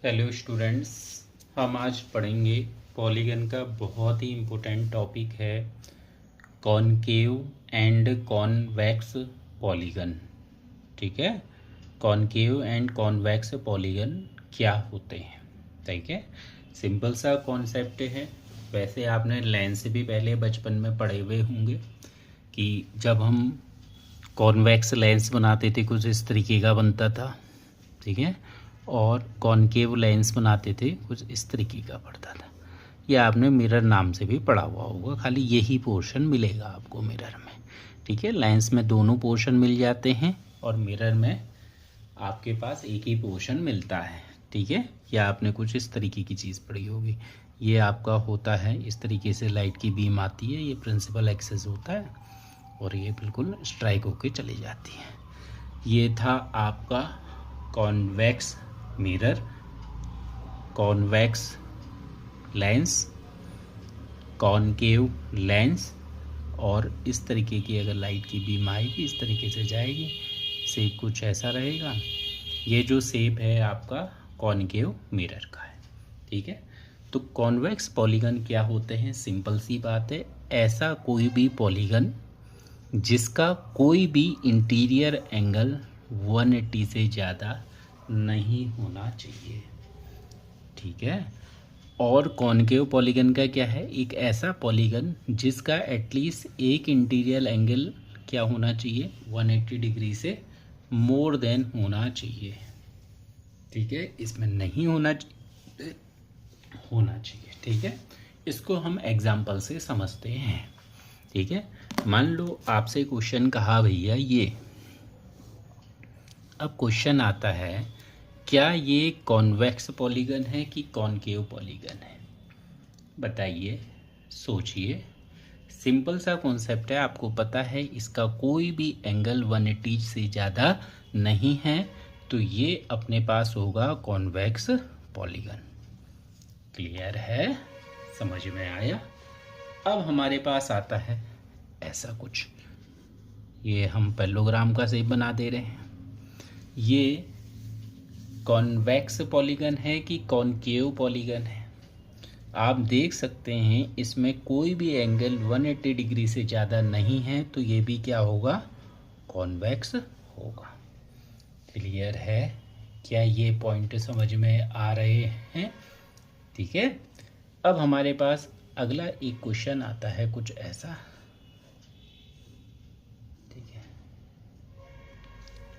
Hello students, हम आज पढ़ेंगे पॉलीगन का बहुत ही इम्पोर्टेंट टॉपिक है कॉनकेव एंड कॉन्वेक्स पॉलीगन। ठीक है, कॉनकेव एंड कॉन्वेक्स पॉलीगन क्या होते हैं। ठीक है, सिंपल सा कॉन्सेप्ट है। वैसे आपने लेंस भी पहले बचपन में पढ़े हुए होंगे कि जब हम कॉन्वेक्स लेंस बनाते थे कुछ इस तरीके का बनता था। ठीक है, और कॉनकेव लेंस बनाते थे कुछ इस तरीके का पड़ता था। ये आपने मिरर नाम से भी पढ़ा हुआ होगा, खाली यही पोर्शन मिलेगा आपको मिरर में। ठीक है, लेंस में दोनों पोर्शन मिल जाते हैं और मिरर में आपके पास एक ही पोर्शन मिलता है। ठीक है, या आपने कुछ इस तरीके की चीज़ पढ़ी होगी। ये आपका होता है इस तरीके से, लाइट की बीम आती है, ये प्रिंसिपल एक्सिस होता है और ये बिल्कुल स्ट्राइक होके चली जाती है। ये था आपका convex mirror, convex lens, concave lens. और इस तरीके की अगर लाइट की बीम आएगी इस तरीके से जाएगी, शेप कुछ ऐसा रहेगा। ये जो शेप है आपका कॉनकेव मिरर का है। ठीक है, तो कॉन्वेक्स पॉलीगन क्या होते हैं, सिंपल सी बात है, ऐसा कोई भी पॉलीगन जिसका कोई भी इंटीरियर एंगल 180 से ज़्यादा नहीं होना चाहिए। ठीक है, और कॉनकेव पॉलीगन का क्या है, एक ऐसा पॉलीगन जिसका एटलीस्ट एक इंटीरियर एंगल क्या होना चाहिए, 180 डिग्री से मोर देन होना चाहिए। ठीक है, इसमें नहीं होना चाहिए, होना चाहिए। ठीक है, इसको हम एग्जाम्पल से समझते हैं। ठीक है, मान लो आपसे क्वेश्चन कहा भैया ये, अब क्वेश्चन आता है क्या ये कॉन्वेक्स पॉलीगन है कि कॉनकेव पॉलीगन है। बताइए, सोचिए। सिंपल सा कॉन्सेप्ट है, आपको पता है इसका कोई भी एंगल 180 से ज़्यादा नहीं है, तो ये अपने पास होगा कॉन्वेक्स पॉलीगन। क्लियर है, समझ में आया। अब हमारे पास आता है ऐसा कुछ, ये हम पैरेललोग्राम का शेप बना दे रहे हैं। ये कॉन्वेक्स पॉलीगन है कि कॉनकेव पॉलीगन है। आप देख सकते हैं इसमें कोई भी एंगल 180 डिग्री से ज़्यादा नहीं है, तो ये भी क्या होगा, कॉन्वेक्स होगा। क्लियर है, क्या ये पॉइंट समझ में आ रहे हैं। ठीक है, अब हमारे पास अगला एक क्वेश्चन आता है कुछ ऐसा। ठीक है,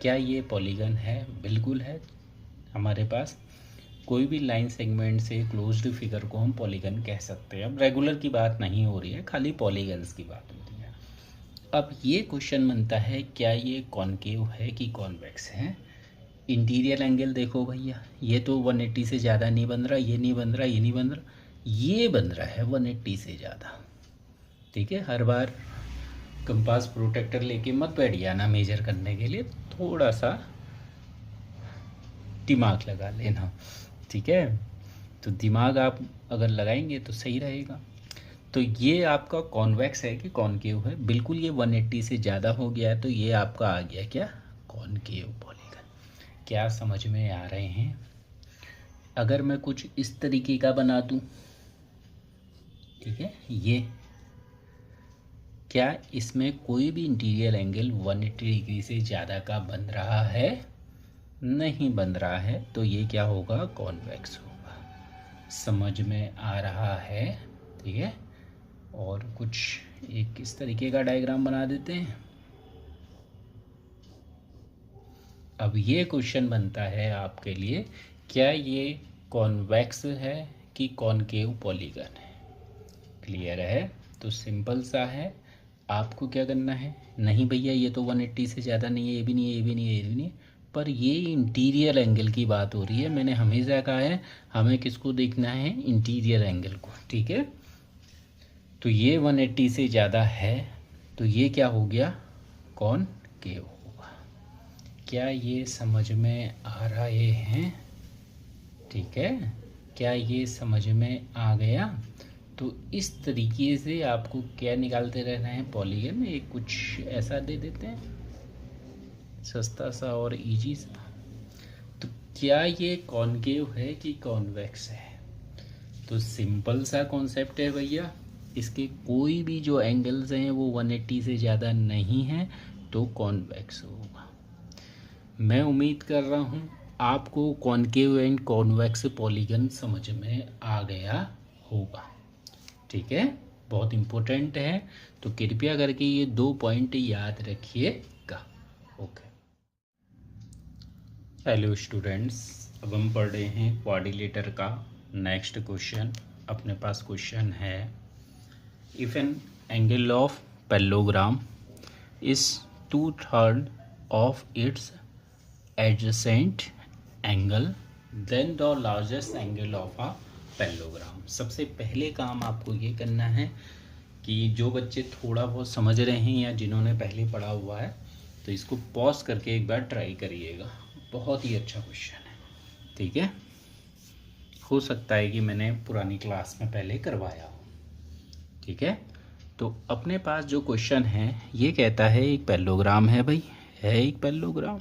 क्या ये पॉलीगन है, बिल्कुल है। हमारे पास कोई भी लाइन सेगमेंट से क्लोज्ड फिगर को हम पॉलीगन कह सकते हैं। अब रेगुलर की बात नहीं हो रही है, खाली पॉलीगन्स की बात हो रही है। अब ये क्वेश्चन बनता है क्या ये कॉनकेव है कि कॉन्वेक्स है। इंटीरियर एंगल देखो भैया, ये तो 180 से ज़्यादा नहीं बन रहा, ये नहीं बन रहा, ये नहीं बन रहा, ये बन रहा है 180 से ज़्यादा। ठीक है, हर बार कंपास प्रोटेक्टर लेके मत बैठ जाना मेजर करने के लिए, थोड़ा सा दिमाग लगा लेना। ठीक है, तो दिमाग आप अगर लगाएंगे तो सही रहेगा। तो ये आपका कॉन्वेक्स है कि कॉनकेव है, बिल्कुल ये 180 से ज़्यादा हो गया है, तो ये आपका आ गया क्या, कॉनकेव पॉलीगन। क्या समझ में आ रहे हैं। अगर मैं कुछ इस तरीके का बना दूं, ठीक है, ये क्या इसमें कोई भी इंटीरियर एंगल 180 डिग्री से ज़्यादा का बन रहा है, नहीं बन रहा है, तो ये क्या होगा, कॉन्वेक्स होगा। समझ में आ रहा है। ठीक है, और कुछ एक इस तरीके का डायग्राम बना देते हैं। अब ये क्वेश्चन बनता है आपके लिए, क्या ये कॉन्वेक्स है कि कॉनकेव पॉलीगन है। क्लियर है, तो सिंपल सा है, आपको क्या करना है, नहीं भैया ये तो 180 से ज़्यादा नहीं है, ये भी नहीं है, ये भी नहीं है, ये भी नहीं है, पर ये इंटीरियर एंगल की बात हो रही है। मैंने हमेशा कहा है हमें किसको देखना है, इंटीरियर एंगल को। ठीक है, तो ये 180 से ज़्यादा है, तो ये क्या हो गया, कॉनकेव होगा। क्या ये समझ में आ रहे हैं। ठीक है, क्या ये समझ में आ गया। तो इस तरीके से आपको क्या निकालते रहना है, पॉलीगन। एक कुछ ऐसा दे देते हैं सस्ता सा और इजी सा। तो क्या ये कॉनकेव है कि कॉन्वेक्स है? तो सिंपल सा कॉन्सेप्ट है भैया, इसके कोई भी जो एंगल्स हैं वो 180 से ज़्यादा नहीं है तो कॉन्वेक्स होगा। मैं उम्मीद कर रहा हूँ आपको कॉनकेव एंड कॉन्वेक्स पॉलीगन समझ में आ गया होगा। ठीक है, बहुत इम्पोर्टेंट है, तो कृपया करके ये 2 पॉइंट याद रखिएगा। ओके, हेलो स्टूडेंट्स, अब हम पढ़ रहे हैं क्वाड्रिलेटर का नेक्स्ट क्वेश्चन। अपने पास क्वेश्चन है, if an angle of parallelogram is 2/3 of its adjacent angle then the largest angle of a parallelogram. सबसे पहले काम आपको ये करना है कि जो बच्चे थोड़ा बहुत समझ रहे हैं या जिन्होंने पहले पढ़ा हुआ है तो इसको पॉज करके एक बार ट्राई करिएगा। बहुत ही अच्छा क्वेश्चन है, ठीक है। हो सकता है कि मैंने पुरानी क्लास में पहले करवाया हो, ठीक है। तो अपने पास जो क्वेश्चन है ये कहता है एक पैरेललोग्राम है भाई, है एक पैरेललोग्राम,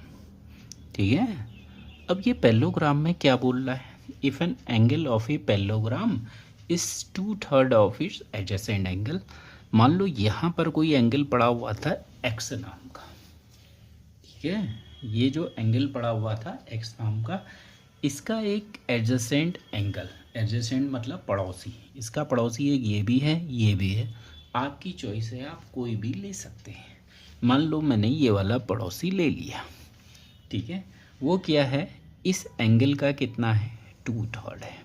ठीक है। अब ये पैरेललोग्राम में क्या बोल रहा है, if an angle of a parallelogram is 2/3 of its adjacent angle. मान लो यहाँ पर कोई एंगल पड़ा हुआ था एक्स नाम का, ठीक है। ये जो एंगल पड़ा हुआ था एक्स नाम का, इसका एक एडजेसेंट एंगल, एडजेसेंट मतलब पड़ोसी, इसका पड़ोसी एक ये भी है, ये भी है। आपकी चॉइस है, आप कोई भी ले सकते हैं। मान लो मैंने ये वाला पड़ोसी ले लिया, ठीक है। वो क्या है, इस एंगल का कितना है, 2/3 है।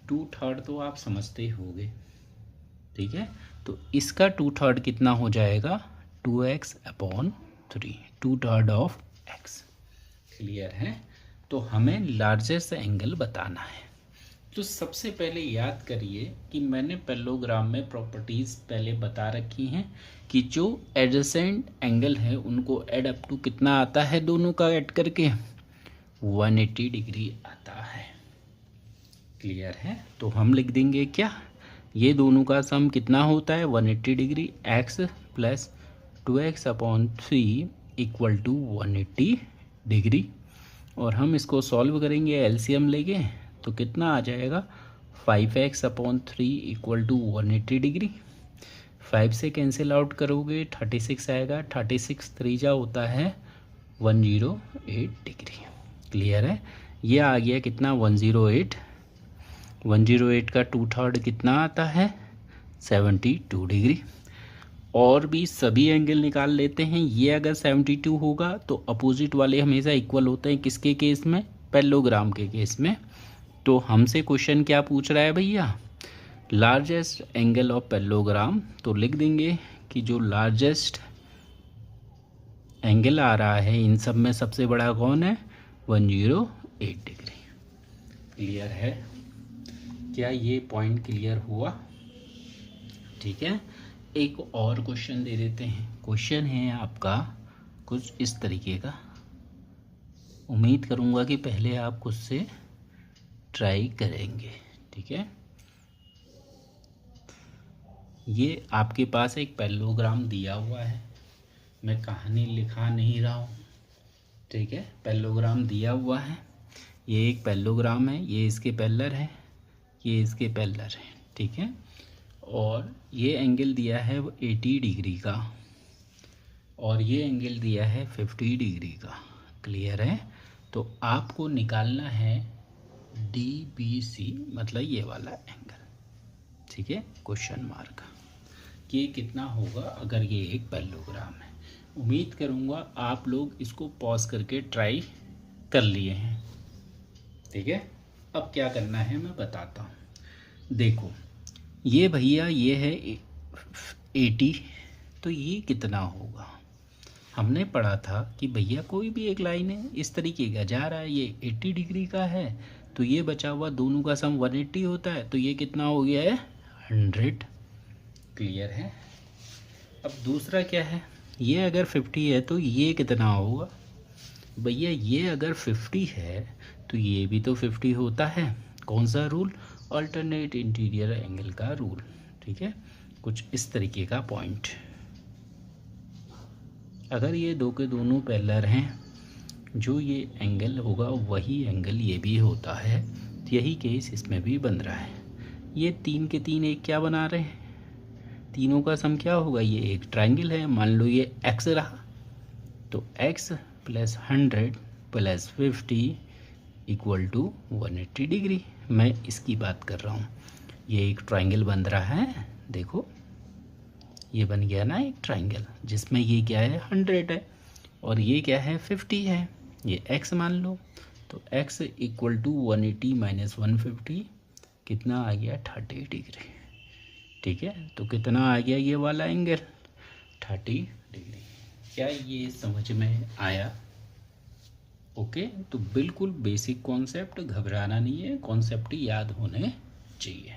2/3 तो आप समझते होंगे, ठीक है। तो इसका 2/3 कितना हो जाएगा, 2x/3, 2/3 ऑफ x। क्लियर है। तो हमें लार्जेस्ट एंगल बताना है। तो सबसे पहले याद करिए कि मैंने पैरेललोग्राम में प्रॉपर्टीज़ पहले बता रखी हैं कि जो एडजेसेंट एंगल है उनको ऐड अप टू कितना आता है, दोनों का ऐड करके 180 डिग्री आता है। क्लियर है। तो हम लिख देंगे क्या, ये दोनों का सम कितना होता है 180 degree, x plus 2x/3 equal to 180 degree. और हम इसको सॉल्व करेंगे एलसीएम लेके, तो कितना आ जाएगा 5x/3 इक्वल टू 180 डिग्री। 5 से कैंसिल आउट करोगे 36 आएगा, 36 3 होता है 108 डिग्री। क्लियर है। ये आ गया कितना 108। 108 का 2/3 कितना आता है 72 डिग्री। और भी सभी एंगल निकाल लेते हैं। ये अगर 72 होगा तो अपोजिट वाले हमेशा इक्वल होते हैं, किसके केस में, पैरेललोग्राम के केस में। तो हमसे क्वेश्चन क्या पूछ रहा है भैया, लार्जेस्ट एंगल ऑफ पैरेललोग्राम। तो लिख देंगे कि जो लार्जेस्ट एंगल आ रहा है इन सब में सबसे बड़ा कौन है, 108 डिग्री। क्लियर है। क्या ये पॉइंट क्लियर हुआ, ठीक है। एक और क्वेश्चन दे देते हैं। क्वेश्चन है आपका कुछ इस तरीके का, उम्मीद करूँगा कि पहले आप खुद से ट्राई करेंगे, ठीक है। ये आपके पास एक पैरेललोग्राम दिया हुआ है, मैं कहानी लिखा नहीं रहा हूँ, ठीक है। पैरेललोग्राम दिया हुआ है, ये एक पैरेललोग्राम है, ये इसके पैरेलल है, ये इसके पैरेलल है, ठीक है। और ये एंगल दिया है 80 डिग्री का, और ये एंगल दिया है 50 डिग्री का। क्लियर है। तो आपको निकालना है DBC, मतलब ये वाला एंगल, ठीक है, क्वेश्चन मार्क। ये कितना होगा अगर ये एक पैरेललोग्राम है। उम्मीद करूँगा आप लोग इसको पॉज करके ट्राई कर लिए हैं, ठीक है। अब क्या करना है मैं बताता हूँ। देखो ये भैया ये है 80, तो ये कितना होगा, हमने पढ़ा था कि भैया कोई भी एक लाइन है इस तरीके का जा रहा है, ये 80 डिग्री का है, तो ये बचा हुआ दोनों का सम 180 होता है, तो ये कितना हो गया है 100। क्लियर है। अब दूसरा क्या है, ये अगर 50 है तो ये कितना होगा, भैया ये अगर 50 है तो ये भी तो 50 होता है। कौन सा रूल, अल्टरनेट इंटीरियर एंगल का रूल, ठीक है। कुछ इस तरीके का पॉइंट, अगर ये दो के दोनों पैरेलल हैं जो ये एंगल होगा वही एंगल ये भी होता है। यही केस इसमें भी बन रहा है। ये 3 के 3 एक क्या बना रहे हैं, तीनों का सम क्या होगा, ये एक ट्रायंगल है। मान लो ये x रहा, तो x plus 100 plus 50 equal to 180 degree. मैं इसकी बात कर रहा हूँ। ये एक ट्रायंगल बन रहा है, देखो ये बन गया ना एक ट्रायंगल, जिसमें ये क्या है 100 है और ये क्या है 50 है। ये x मान लो, तो x इक्वल टू 180 माइनस 150 कितना आ गया 30 डिग्री। ठीक है, तो कितना आ गया ये वाला एंगल 30 डिग्री। क्या ये समझ में आया? ओके, तो बिल्कुल बेसिक कॉन्सेप्ट, घबराना नहीं है, कॉन्सेप्ट याद होने चाहिए।